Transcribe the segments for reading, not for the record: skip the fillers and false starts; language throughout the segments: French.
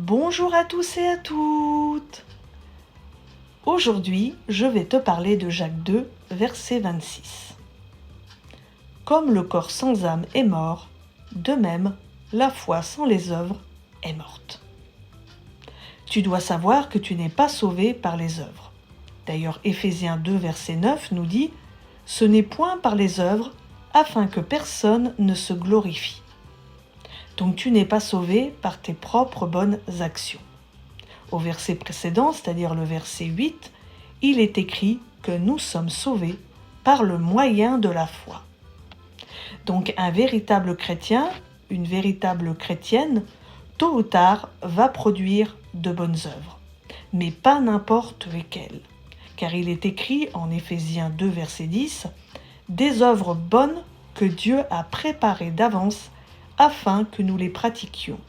Bonjour à tous et à toutes. Aujourd'hui, je vais te parler de Jacques 2, verset 26. Comme le corps sans âme est mort, de même, la foi sans les œuvres est morte. Tu dois savoir que tu n'es pas sauvé par les œuvres. D'ailleurs, Éphésiens 2, verset 9 nous dit « Ce n'est point par les œuvres, afin que personne ne se glorifie. » Donc tu n'es pas sauvé par tes propres bonnes actions. Au verset précédent, c'est-à-dire le verset 8, il est écrit que nous sommes sauvés par le moyen de la foi. Donc un véritable chrétien, une véritable chrétienne, tôt ou tard va produire de bonnes œuvres, mais pas n'importe lesquelles. Car il est écrit en Éphésiens 2, verset 10, « Des œuvres bonnes que Dieu a préparées d'avance afin que nous les pratiquions. »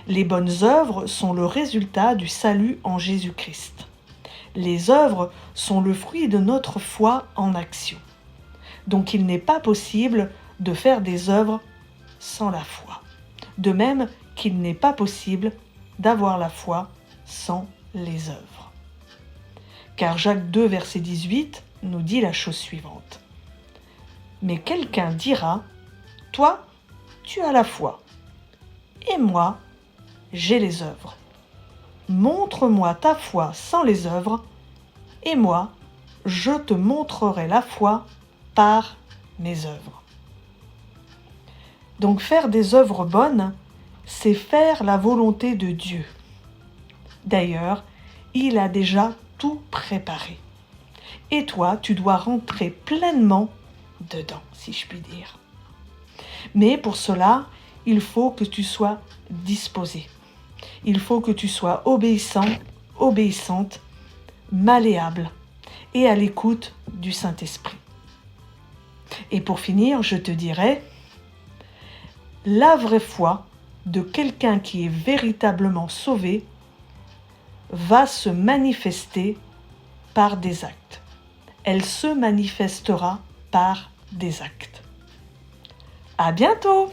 Les bonnes œuvres sont le résultat du salut en Jésus-Christ. Les œuvres sont le fruit de notre foi en action. Donc il n'est pas possible de faire des œuvres sans la foi. De même qu'il n'est pas possible d'avoir la foi sans les œuvres. Car Jacques 2, verset 18 nous dit la chose suivante. « Mais quelqu'un dira, « Toi, tu as la foi, et moi, j'ai les œuvres. Montre-moi ta foi sans les œuvres, et moi, je te montrerai la foi par mes œuvres. » Donc faire des œuvres bonnes, c'est faire la volonté de Dieu. D'ailleurs, il a déjà tout préparé. Et toi, tu dois rentrer pleinement dedans, si je puis dire. Mais pour cela, il faut que tu sois disposé. Il faut que tu sois obéissant, obéissante, malléable et à l'écoute du Saint-Esprit. Et pour finir, je te dirai, la vraie foi de quelqu'un qui est véritablement sauvé va se manifester par des actes. Elle se manifestera par des actes. À bientôt!